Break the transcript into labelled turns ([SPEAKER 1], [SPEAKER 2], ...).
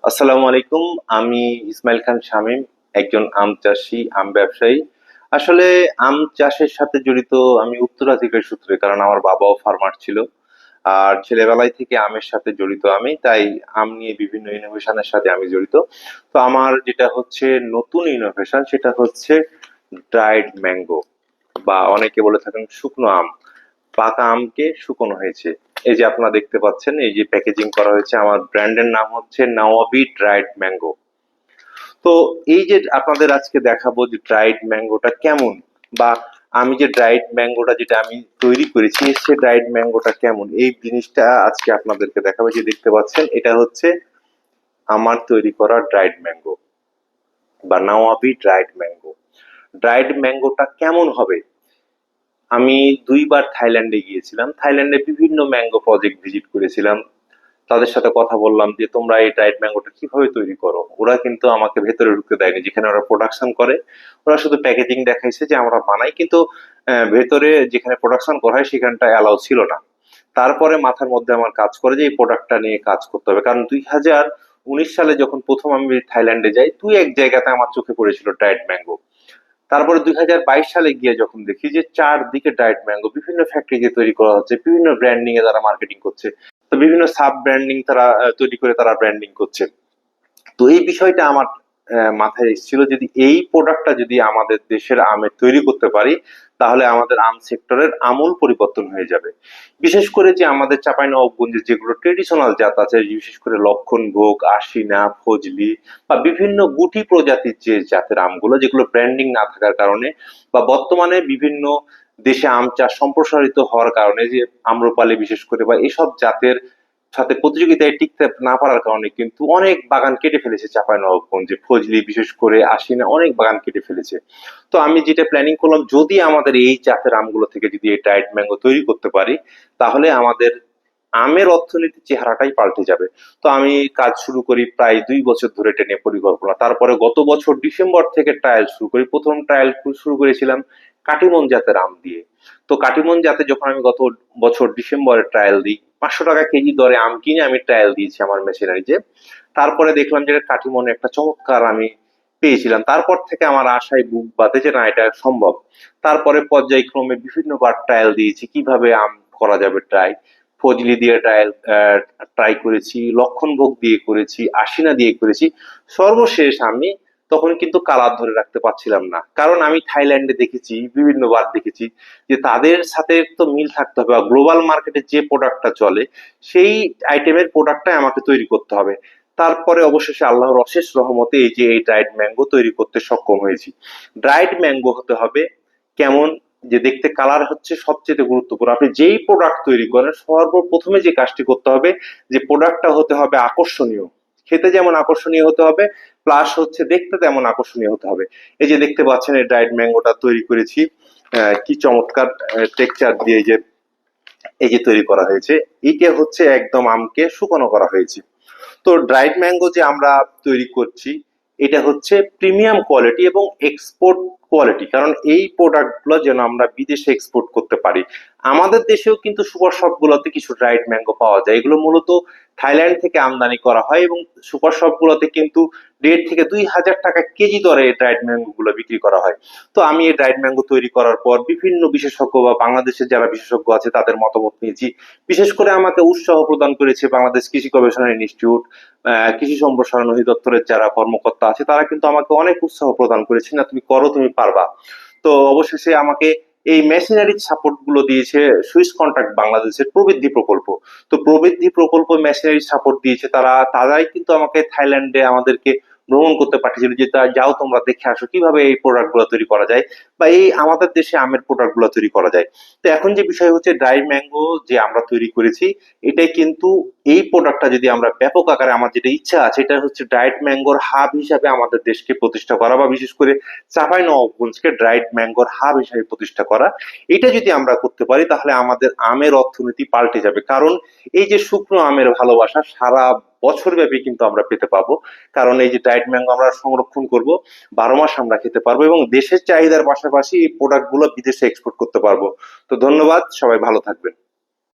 [SPEAKER 1] আসসালামু আলাইকুম। আমি ইসমাইল খান শামীম, একজন আম চাষী, আম ব্যবসায়ী। আসলে আম চাষের সাথে জড়িত আমি উত্তরাধিকার সূত্রে, কারণ আমার বাবাও ফার্মার ছিল। আর ছেলেবেলায় থেকে আমের সাথে জড়িত আমি, তাই আম নিয়ে বিভিন্ন ইনোভেশনের সাথে আমি জড়িত। তো আমার যেটা হচ্ছে নতুন ইনোভেশন, সেটা হচ্ছে ড্রাইড ম্যাঙ্গো, বা অনেকে বলে থাকেন শুকনো আম। পাকা আমকে শুকনো হয়েছে। এই যে আপনারা দেখতে পাচ্ছেন, এই যে প্যাকেজিং করা হয়েছে, আমার ব্র্যান্ডের নাম হচ্ছে নওয়াবি ড্রাইড ম্যাঙ্গো। তো এই যে আপনাদের আজকে দেখাবো যে ড্রাইড ম্যাঙ্গোটা কেমন, বা আমি যে ড্রাইড ম্যাঙ্গোটা যেটা আমি তৈরি করেছি, সে ড্রাইড ম্যাঙ্গোটা কেমন, এই জিনিসটা আজকে আপনাদেরকে দেখাবো। যে দেখতে পাচ্ছেন, এটা হচ্ছে আমার তৈরি করা ড্রাইড ম্যাঙ্গো, বা নওয়াবি ড্রাইড ম্যাঙ্গো। ড্রাইড ম্যাঙ্গোটা কেমন হবে, আমি ২ বার থাইল্যান্ডে গিয়েছিলাম। থাইল্যান্ডে বিভিন্ন ম্যাঙ্গো প্রজেক্ট ভিজিট করেছিলাম। তাদের সাথে কথা বললাম যে তোমরা এই ড্রাইড ম্যাঙ্গোটা কিভাবে তৈরি করো। ওরা কিন্তু আমাকে ভেতরে ঢুকতে দেয়নি, যেখানে ওরা প্রোডাকশন করে। ওরা শুধু প্যাকেজিং দেখাইছে যে আমরা বানাই, কিন্তু ভেতরে যেখানে প্রোডাকশন করা হয় সেখানটা অ্যালাউ ছিল না। তারপরে মাথার মধ্যে আমার কাজ করে যে এই প্রোডাক্টটা নিয়ে কাজ করতে হবে, কারণ ২০১৯ সালে যখন প্রথম আমি থাইল্যান্ডে যাই, দুই এক জায়গাতে আমার চোখে পড়েছিল ড্রাইড ম্যাঙ্গো। তারপরে ২০২২ সালে গিয়ে যখন দেখি যে চারদিকে ডায়েট ম্যাঙ্গো বিভিন্ন ফ্যাক্টরিতে তৈরি করা হচ্ছে, বিভিন্ন ব্র্যান্ডিং এ তারা মার্কেটিং করছে। তো বিভিন্ন সাব ব্র্যান্ডিং তারা তৈরি করে তারা ব্র্যান্ডিং করছে। তো এই বিষয়টা আমার মাথায় এসেছিল, যদি এই প্রোডাক্টটা যদি আমাদের দেশের আমের তৈরি করতে পারি, তাহলে আমাদের আম সেক্টরের আমূল পরিবর্তন হয়ে যাবে। বিশেষ করে যে আমাদের চাঁপাইনবাবগঞ্জে যেগুলো ট্রেডিশনাল জাত আছে, বিশেষ করে লক্ষণভোগ, আশিনা, ফজলি, বা বিভিন্ন গুটি প্রজাতির যে জাতের আমগুলো, যেগুলো ব্র্যান্ডিং না থাকার কারণে, বা বর্তমানে বিভিন্ন দেশে আম চাষ সম্প্রসারিত হওয়ার কারণে, যে আম্রপালি বিশেষ করে, বা এসব জাতের সাথে প্রতিযোগিতায় টিকতে না পারার কারণে কিন্তু অনেক বাগান কেটে ফেলেছে চাঁপাইনবাবগঞ্জে। ফজলি বিশেষ করে, আশিনা, অনেক বাগান কেটে ফেলেছে। তো আমি যেটা প্ল্যানিং করলাম, যদি আমাদের এই জাতের আমগুলো থেকে যদি এই ড্রাইড ম্যাঙ্গো তৈরি করতে পারি, তাহলে আমাদের আমের অর্থনীতির চেহারাটাই পাল্টে যাবে। তো আমি কাজ শুরু করি প্রায় ২ বছর ধরে, টেনে পরিকল্পনা। তারপরে গত বছর ডিসেম্বর থেকে ট্রায়াল শুরু করি। প্রথম ট্রায়াল শুরু করেছিলাম কাটিমন জাতের আম দিয়ে। তো কাটিমন জাতে যখন আমি গত বছর ডিসেম্বরে ট্রায়াল দিই, ৫০০ টাকা কেজি দরে আম কিনে আমি ট্রায়াল দিয়েছি আমার মেশিনারিতে। তারপরে দেখলাম যে কাটিমনে একটা চমৎকার আমি পেয়েছিলাম। তারপর থেকে আমার আশায় বুক বাঁধে যে না, এটা সম্ভব। তারপরে পর্যায়ক্রমে বিভিন্নবার ট্রায়াল দিয়েছি, কিভাবে আম করা যাবে ট্রাই। ফজলি দিয়ে ট্রাই করেছি, লক্ষণভোগ দিয়ে করেছি, আশিনা দিয়ে করেছি। সর্বশেষ আমি তখন কিন্তু কালার ধরে রাখতে পারছিলাম না, কারণ আমি থাইল্যান্ডে দেখেছি, বিভিন্নবার দেখেছি যে তাদের সাথে তো মিল থাকতে হবে, বা গ্লোবাল মার্কেটে যে প্রোডাক্টটা চলে সেই আইটেমের প্রোডাক্টটাই আমাকে তৈরি করতে হবে। তারপরে অবশেষে আল্লাহর অশেষ রহমতে এই যে এই ড্রাইড ম্যাঙ্গো তৈরি করতে সক্ষম হয়েছি। ড্রাইড ম্যাঙ্গো হতে হবে কেমন, যে দেখতে কালার হচ্ছে সবচেয়ে গুরুত্বপূর্ণ। আপনি যেই প্রোডাক্ট তৈরি করেন, সর্বপ্রথমে যে কাজটি করতে হবে, যে প্রোডাক্টটা হতে হবে আকর্ষণীয়। খেতে যেমন আকর্ষণীয় হতে হবে, প্লাস হচ্ছে দেখতে তেমন আকর্ষণীয় হতে হবে। এই যে দেখতে পাচ্ছেন, এই ড্রাইড ম্যাঙ্গোটা তৈরি করেছি। কি চমৎকার টেক্সচার দিয়ে এই যে তৈরি করা হয়েছে। এইটা হচ্ছে একদম আমকে শুকনো করা হয়েছে। তো ড্রাইড ম্যাঙ্গো যে আমরা তৈরি করছি, এটা হচ্ছে প্রিমিয়াম কোয়ালিটি এবং এক্সপোর্ট কোয়ালিটি, কারণ এই প্রোডাক্টগুলো যেন আমরা বিদেশে এক্সপোর্ট করতে পারি। আমাদের দেশেও কিন্তু সুপার শপ গুলোতে কিছু ড্রাইড ম্যাঙ্গো পাওয়া যায়, এগুলো মূলত থাইল্যান্ড থেকে আমদানি করা হয়, এবং সুপার শপ গুলোতে কিন্তু ১.৫ থেকে ২ হাজার টাকা কেজি দরে এই ড্রাইড ম্যাঙ্গো গুলো বিক্রি করা হয়। তো আমি এই ড্রাইড ম্যাঙ্গো তৈরি করার পর বিভিন্ন বিশেষজ্ঞ বা বাংলাদেশের যারা বিশেষজ্ঞ আছে তাদের মতামত নিয়েছি। বিশেষ করে আমাকে উৎসাহ প্রদান করেছে বাংলাদেশ কৃষি গবেষণা ইনস্টিটিউট, কৃষি সম্প্রসারণ অধিদপ্তরের যারা কর্মকর্তা আছে, তারা কিন্তু আমাকে অনেক উৎসাহ প্রদান করেছে, না তুমি করো, তুমি পারবা। তো অবশেষে আমাকে এই মেশিনারি সাপোর্ট গুলো দিয়েছে সুইস কন্ট্রাক্ট বাংলাদেশের প্রবৃদ্ধি প্রকল্প। তো প্রবৃদ্ধি প্রকল্প মেশিনারি সাপোর্ট দিয়েছে, তারাই কিন্তু আমাকে থাইল্যান্ডে আমাদেরকে ভ্রমণ করতে পাঠিয়েছিল, যে যাও তোমরা দেখে আসো কিভাবে এই প্রোডাক্ট গুলো তৈরি করা যায়, বা এই আমাদের দেশে আমের প্রোডাক্ট গুলো তৈরি করা যায়। তো এখন যে বিষয় হচ্ছে, ড্রাই ম্যাঙ্গো যে আমরা তৈরি করেছি, এটাই কিন্তু এই প্রোডাক্টটা যদি আমরা ব্যাপক আকারে, আমার যেটা ইচ্ছা আছে, এটা হচ্ছে ড্রাইড ম্যাঙ্গোর হাব হিসাবে আমাদের দেশকে প্রতিষ্ঠা করা, বা বিশেষ করে চাঁপাইনবাবগঞ্জকে ড্রাইড ম্যাঙ্গোর হাব হিসাবে প্রতিষ্ঠা করা। এটা যদি আমরা করতে পারি, তাহলে আমাদের আমের অর্থনীতি পাল্টে যাবে। কারণ এই যে শুকনো আমের ভালোবাসা সারা বছর ব্যাপী কিন্তু আমরা পেতে পাবো, কারণ এই যে ড্রাইড ম্যাঙ্গো আমরা সংরক্ষণ করব, ১২ মাস আমরা খেতে পারবো, এবং দেশের চাহিদার পাশাপাশি এই প্রোডাক্ট গুলো বিদেশে এক্সপোর্ট করতে পারবো। তো ধন্যবাদ, সবাই ভালো থাকবেন।